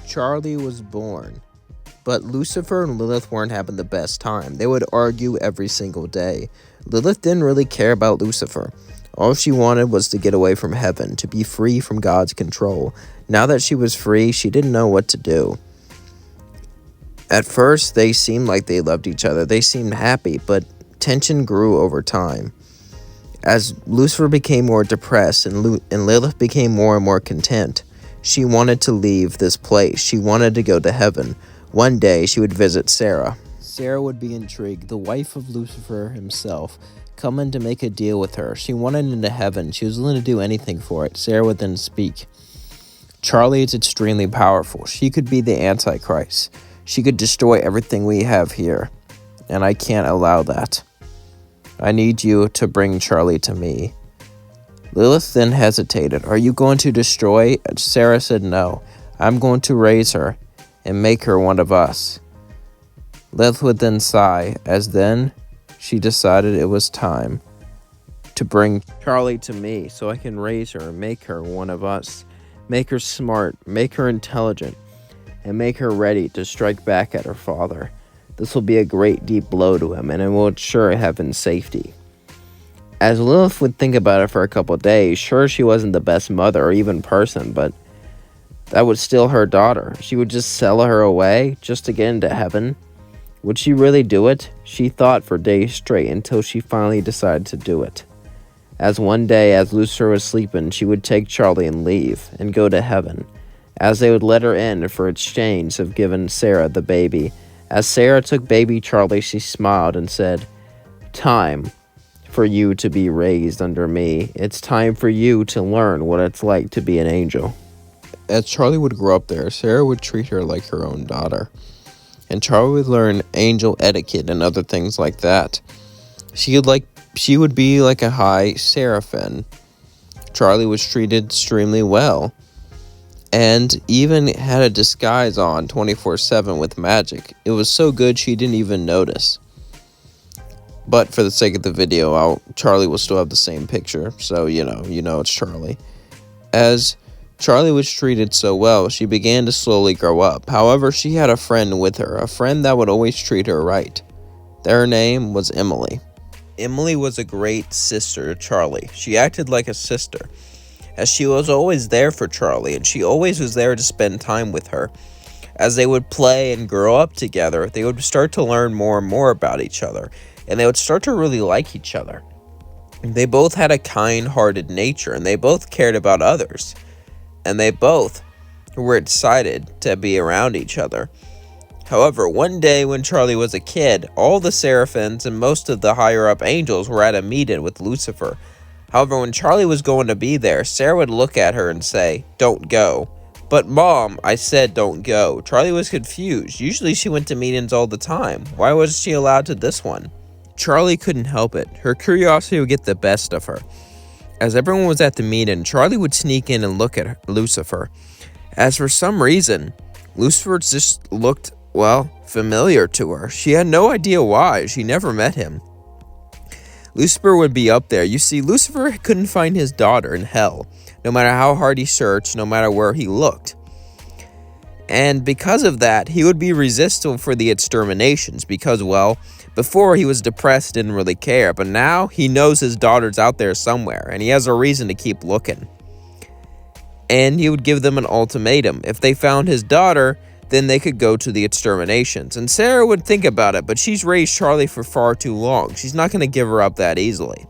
Charlie was born. But Lucifer and Lilith weren't having the best time. They would argue every single day. Lilith didn't really care about Lucifer. All she wanted was to get away from heaven, to be free from God's control. Now that she was free, she didn't know what to do. At first, they seemed like they loved each other. They seemed happy, but tension grew over time. As Lucifer became more depressed and Lilith became more and more content, she wanted to leave this place. She wanted to go to heaven. One day, she would visit Sera. Sera would be intrigued, the wife of Lucifer himself, coming to make a deal with her. She wanted into heaven. She was willing to do anything for it. Sera would then speak. Charlie is extremely powerful. She could be the Antichrist. She could destroy everything we have here, and I can't allow that. I need you to bring Charlie to me. Lilith then hesitated. Are you going to destroy? Sera said no. I'm going to raise her and make her one of us. Lilith would then sigh, as then she decided it was time to bring Charlie to me so I can raise her and make her one of us. Make her smart, make her intelligent, and make her ready to strike back at her father. This will be a great deep blow to him, and it will ensure heaven's safety. As Lilith would think about it for a couple days, sure, she wasn't the best mother or even person, but that was still her daughter. She would just sell her away just to get into heaven. Would she really do it? She thought for days straight until she finally decided to do it. As one day, as Lucifer was sleeping, she would take Charlie and leave and go to heaven. As they would let her in for exchange of giving Sera the baby. As Sera took baby Charlie, she smiled and said, "Time for you to be raised under me. It's time for you to learn what it's like to be an angel." As Charlie would grow up there, Sera would treat her like her own daughter. And Charlie would learn angel etiquette and other things like that. She would be like a high seraphim. Charlie was treated extremely well, and even had a disguise on 24/7 with magic. It was so good she didn't even notice. But for the sake of the video, Charlie will still have the same picture, so you know it's Charlie. As Charlie was treated so well, she began to slowly grow up. However, she had a friend with her, a friend that would always treat her right. Their name was Emily. Emily was a great sister to Charlie. She acted like a sister, as she was always there for Charlie, and she always was there to spend time with her. As they would play and grow up together, they would start to learn more and more about each other, and they would start to really like each other. They both had a kind-hearted nature, and they both cared about others, and they both were excited to be around each other. However, one day when Charlie was a kid, all the seraphims and most of the higher-up angels were at a meeting with Lucifer. However, when Charlie was going to be there, Sera would look at her and say, "Don't go." "But Mom, I said don't go." Charlie was confused. Usually she went to meetings all the time. Why wasn't she allowed to this one? Charlie couldn't help it. Her curiosity would get the best of her. As everyone was at the meeting, Charlie would sneak in and look at Lucifer. As for some reason, Lucifer just looked, familiar to her. She had no idea why. She never met him. Lucifer would be up there. You see, Lucifer couldn't find his daughter in hell, no matter how hard he searched, no matter where he looked. And because of that, he would be resistant for the exterminations because, before he was depressed, didn't really care, but now he knows his daughter's out there somewhere, and he has a reason to keep looking. And he would give them an ultimatum. If they found his daughter, then they could go to the exterminations. And Sera would think about it, but she's raised Charlie for far too long. She's not going to give her up that easily.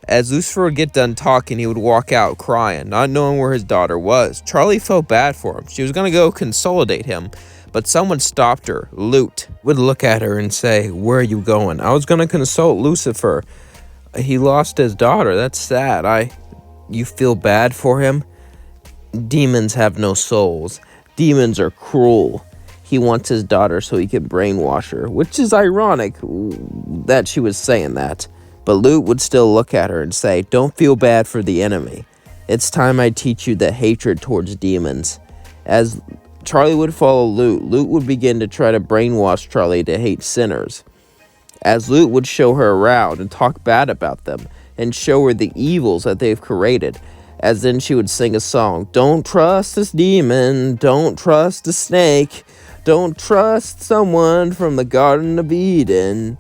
As Lucifer would get done talking, he would walk out crying, not knowing where his daughter was. Charlie felt bad for him. She was going to go consolidate him, but someone stopped her. Lute would look at her and say, "Where are you going?" "I was going to consult Lucifer. He lost his daughter. That's sad. You feel bad for him?" "Demons have no souls. Demons are cruel. He wants his daughter so he can brainwash her," which is ironic that she was saying that. But Lute would still look at her and say, "Don't feel bad for the enemy. It's time I teach you the hatred towards demons." As Charlie would follow Lute, Lute would begin to try to brainwash Charlie to hate sinners. As Lute would show her around and talk bad about them and show her the evils that they've created. As then she would sing a song. Don't trust this demon, don't trust a snake, don't trust someone from the Garden of Eden.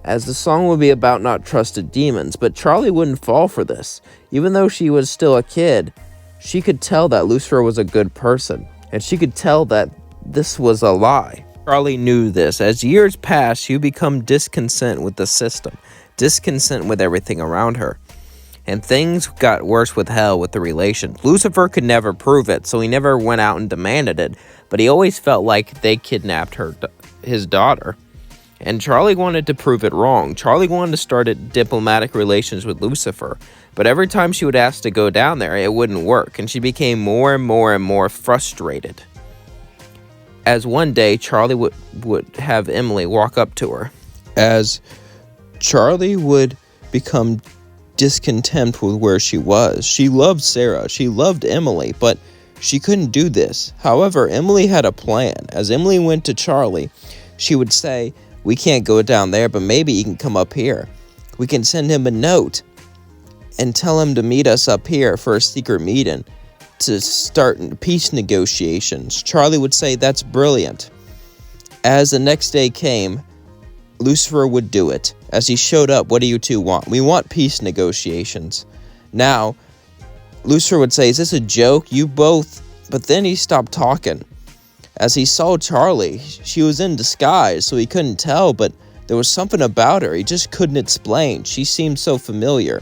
As the song would be about not trusted demons, but Charlie wouldn't fall for this. Even though she was still a kid, she could tell that Lucifer was a good person, and she could tell that this was a lie. Charlie knew this. As years passed, she would become discontent with the system, discontent with everything around her. And things got worse with hell with the relation. Lucifer could never prove it, so he never went out and demanded it, but he always felt like they kidnapped his daughter. And Charlie wanted to prove it wrong. Charlie wanted to start diplomatic relations with Lucifer, but every time she would ask to go down there, it wouldn't work, and she became more and more and more frustrated. As one day, Charlie would have Emily walk up to her. As Charlie would become discontent with where she was. She loved Sera, she loved Emily, but she couldn't do this. However, Emily had a plan. As Emily went to Charlie, she would say, we can't go down there, but maybe he can come up here. We can send him a note and tell him to meet us up here for a secret meeting to start peace negotiations. Charlie would say, that's brilliant. As the next day came, Lucifer would do it. As he showed up, what do you two want? We want peace negotiations. Now, Lucifer would say, is this a joke? You both... But then he stopped talking. As he saw Charlie, she was in disguise, so he couldn't tell, but there was something about her he just couldn't explain. She seemed so familiar.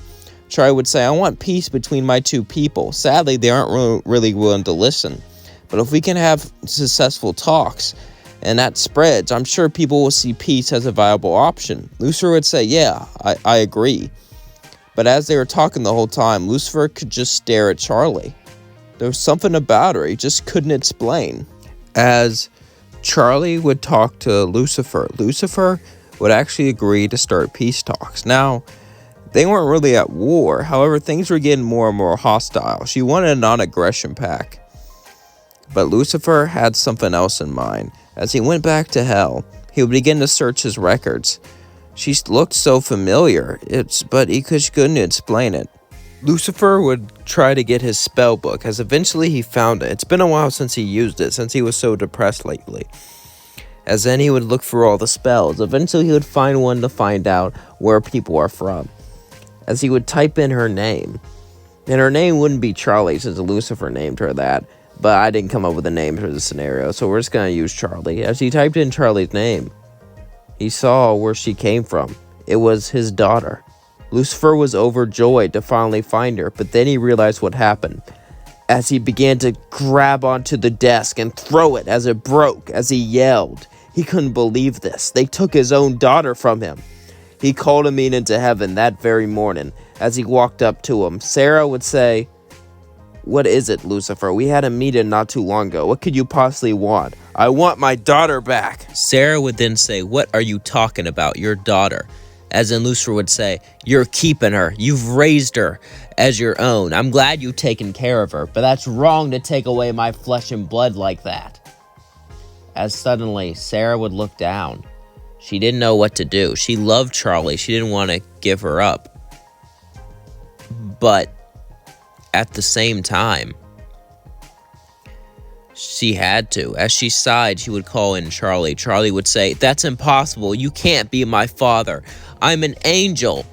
Charlie would say, I want peace between my two people. Sadly, they aren't really willing to listen. But if we can have successful talks, and that spreads, I'm sure people will see peace as a viable option. Lucifer would say, yeah, I agree. But as they were talking the whole time, Lucifer could just stare at Charlie. There was something about her he just couldn't explain. As Charlie would talk to Lucifer, Lucifer would actually agree to start peace talks. Now, they weren't really at war. However, things were getting more and more hostile. She wanted a non-aggression pact. But Lucifer had something else in mind. As he went back to hell, he would begin to search his records. She looked so familiar, but he couldn't explain it. Lucifer would try to get his spell book, as eventually he found it. It's been a while since he used it, since he was so depressed lately. As then he would look for all the spells. Eventually he would find one to find out where people are from. As he would type in her name. And her name wouldn't be Charlie, since Lucifer named her that. But I didn't come up with a name for the scenario, so we're just going to use Charlie. As he typed in Charlie's name, he saw where she came from. It was his daughter. Lucifer was overjoyed to finally find her, but then he realized what happened. As he began to grab onto the desk and throw it as it broke, as he yelled. He couldn't believe this. They took his own daughter from him. He called a meeting to heaven that very morning. As he walked up to him, Sera would say, what is it, Lucifer? We had a meeting not too long ago. What could you possibly want? I want my daughter back. Sera would then say, what are you talking about? Your daughter. As in Lucifer would say, you're keeping her. You've raised her as your own. I'm glad you've taken care of her, but that's wrong to take away my flesh and blood like that. As suddenly, Sera would look down. She didn't know what to do. She loved Charlie. She didn't want to give her up. But at the same time, she had to. As she sighed, she would call in Charlie. Charlie would say, that's impossible. You can't be my father. I'm an angel.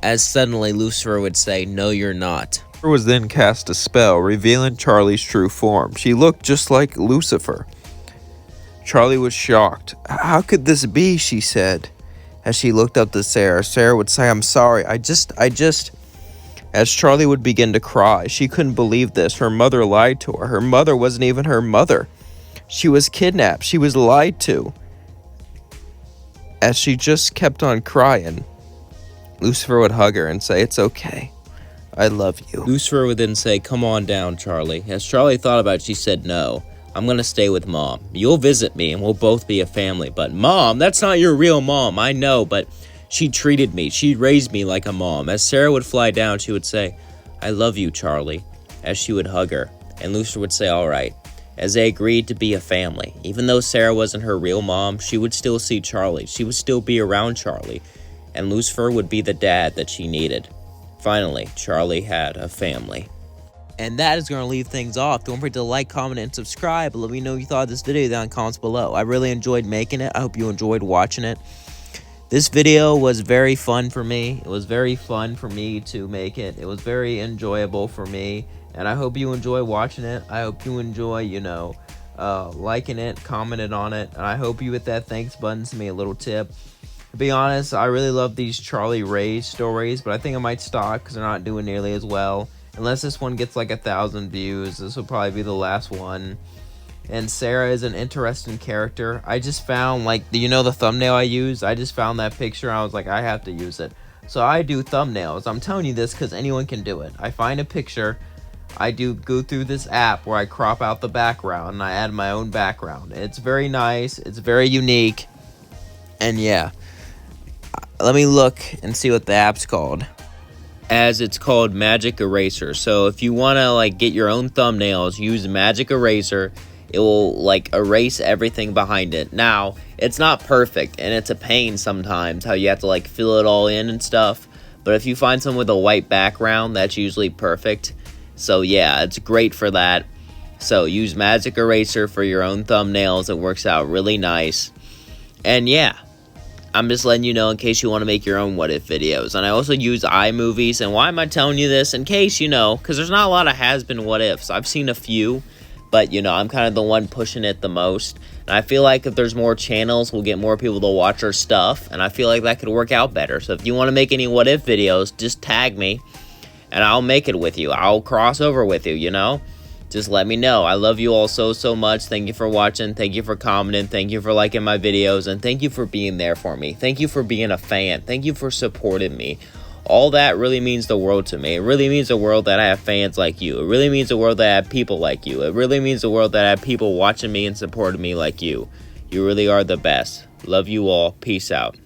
As suddenly Lucifer would say, no, you're not. Lucifer was then cast a spell, revealing Charlie's true form. She looked just like Lucifer. Charlie was shocked. How could this be, she said. As she looked up to Sera, Sera would say, I'm sorry, I just... As Charlie would begin to cry, she couldn't believe this. Her mother lied to her. Her mother wasn't even her mother. She was kidnapped. She was lied to. As she just kept on crying, Lucifer would hug her and say, it's okay. I love you. Lucifer would then say, come on down, Charlie. As Charlie thought about it, she said, no. I'm going to stay with Mom. You'll visit me and we'll both be a family. But Mom, that's not your real mom. I know, but... she treated me. She raised me like a mom. As Sera would fly down, she would say, I love you, Charlie. As she would hug her. And Lucifer would say, all right. As they agreed to be a family. Even though Sera wasn't her real mom, she would still see Charlie. She would still be around Charlie. And Lucifer would be the dad that she needed. Finally, Charlie had a family. And that is going to leave things off. Don't forget to like, comment, and subscribe. Let me know what you thought of this video down in the comments below. I really enjoyed making it. I hope you enjoyed watching it. This video was very fun for me. It was very fun for me to make it. It was very enjoyable for me. And I hope you enjoy watching it. I hope you enjoy, liking it, commenting on it. And I hope you hit that thanks button. Send me a little tip. To be honest, I really love these Charlie Ray stories, but I think I might stop because they're not doing nearly as well. Unless this one gets like 1,000 views, this will probably be the last one. And Sera is an interesting character. I just found, the thumbnail I used? I just found that picture. I was like, I have to use it. So I do thumbnails. I'm telling you this because anyone can do it. I find a picture. I go through this app where I crop out the background and I add my own background. It's very nice. It's very unique. And yeah. Let me look and see what the app's called. As it's called Magic Eraser. So if you want to get your own thumbnails, use Magic Eraser. It will erase everything behind it. Now, it's not perfect and it's a pain sometimes how you have to fill it all in and stuff. But if you find someone with a white background, that's usually perfect. So yeah, it's great for that. So use Magic Eraser for your own thumbnails. It works out really nice. And yeah, I'm just letting you know in case you want to make your own what if videos. And I also use iMovies. And why am I telling you this? In case because there's not a lot of has-been what ifs. I've seen a few, but I'm kind of the one pushing it the most. And I feel like if there's more channels, we'll get more people to watch our stuff. And I feel like that could work out better. So if you want to make any what if videos, just tag me and I'll make it with you. I'll cross over with you, Just let me know. I love you all so much. Thank you for watching. Thank you for commenting. Thank you for liking my videos. And thank you for being there for me. Thank you for being a fan. Thank you for supporting me. All that really means the world to me. It really means the world that I have fans like you. It really means the world that I have people like you. It really means the world that I have people watching me and supporting me like you. You really are the best. Love you all. Peace out.